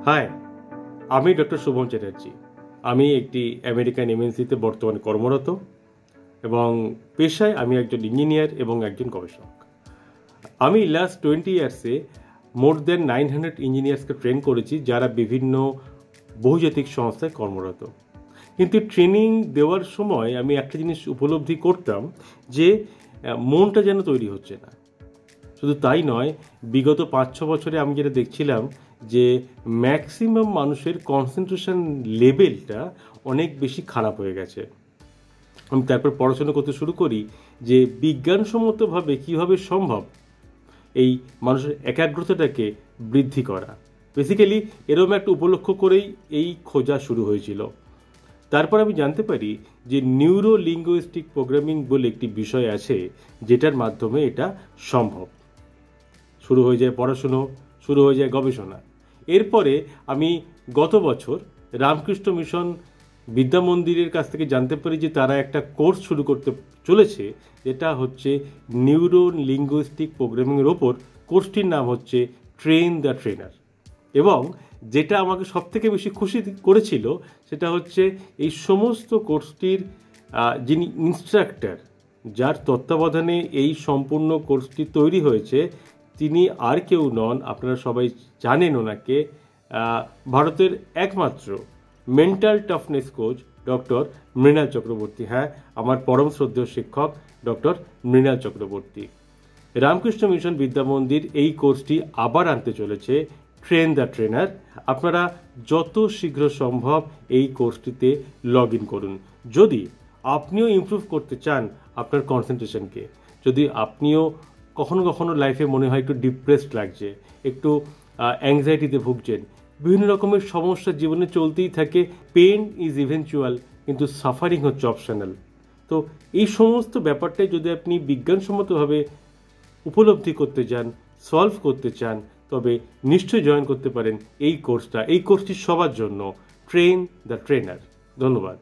High, আমি doctor Shubham Chatterjee. আমি একটি আমেরিকান এমএনসিতে বর্তমানে কর্মরত এবং পেশায় আমি একজন ইঞ্জিনিয়ার এবং একজন গবেষক। আমি লাস্ট 20 ইয়ার্সে মোর দেন 900 ইঞ্জিনিয়ার্সকে ট্রেন করেছি, যারা বিভিন্ন বহুজাতিক সংস্থায় কর্মরত। কিন্তু ট্রেনিং দেওয়ার সময় আমি একটা জিনিস উপলব্ধি করতাম যে মনটা যেন তৈরি হচ্ছে না। শুধু তাই নয়, বিগত 5-6 বছরে আমি যেটা দেখছিলাম যে ম্যাক্সিমাম মানুষের কনসেন্ট্রেশন লেভেলটা অনেক বেশি খারাপ হয়ে গেছে। আমি তারপর পড়াশোনা করতে শুরু করি যে বিজ্ঞানসম্মতভাবে কীভাবে সম্ভব এই মানুষের একাগ্রতাটাকে বৃদ্ধি করা। বেসিক্যালি এরকম একটা উপলক্ষ করেই এই খোঁজা শুরু হয়েছিল। তারপর আমি জানতে পারি যে নিউরো লিঙ্গুইস্টিক প্রোগ্রামিং বলে একটি বিষয় আছে, যেটার মাধ্যমে এটা সম্ভব। শুরু হয়ে যায় পড়াশুনো, শুরু হয়ে যায় গবেষণা। এরপরে আমি গত বছর রামকৃষ্ণ মিশন বিদ্যা মন্দিরের কাছ থেকে জানতে পারি যে তারা একটা কোর্স শুরু করতে চলেছে, যেটা হচ্ছে নিউরো লিঙ্গুইস্টিক প্রোগ্রামিংয়ের ওপর। কোর্সটির নাম হচ্ছে ট্রেন দ্য ট্রেনার। এবং যেটা আমাকে সবথেকে বেশি খুশি করেছিল সেটা হচ্ছে এই সমস্ত কোর্সটির যিনি ইনস্ট্রাক্টর, যার তত্ত্বাবধানে এই সম্পূর্ণ কোর্সটি তৈরি হয়েছে, তিনি আর কেউ নন, আপনারা সবাই জানেন ওনাকে, ভারতের একমাত্র mental toughness coach doctor Mrinal Chakraborty. হ্যাঁ, আমার পরম শ্রদ্ধেয় শিক্ষক ডক্টর মৃণাল চক্রবর্তী। রামকৃষ্ণ মিশন বিদ্যা মন্দির এই কোর্সটি আবার আনতে চলেছে, ট্রেন দ্য ট্রেনার। আপনারা যত শীঘ্র সম্ভব এই কোর্সটিতে লগ ইন করুন। যদি আপনিও ইমপ্রুভ করতে চান আপনার কনসেন্ট্রেশনকে, যদি আপনিও কখনো কখনো লাইফে মনে হয় একটু ডিপ্রেসড লাগছে, একটু অ্যাংজাইটিতে ভুগছেন, বিভিন্ন রকমের সমস্যা জীবনে চলতেই থাকে, পেন ইজ ইভেনচুয়াল কিন্তু সাফারিং হচ্ছে অপশনাল। তো এই সমস্ত ব্যাপারটাই যদি আপনি বিজ্ঞানসম্মতভাবে উপলব্ধি করতে চান, সলভ করতে চান, তবে নিশ্চয়ই জয়েন করতে পারেন এই কোর্সটা। এই কোর্সটি সবার জন্য, ট্রেন দ্য ট্রেনার। ধন্যবাদ।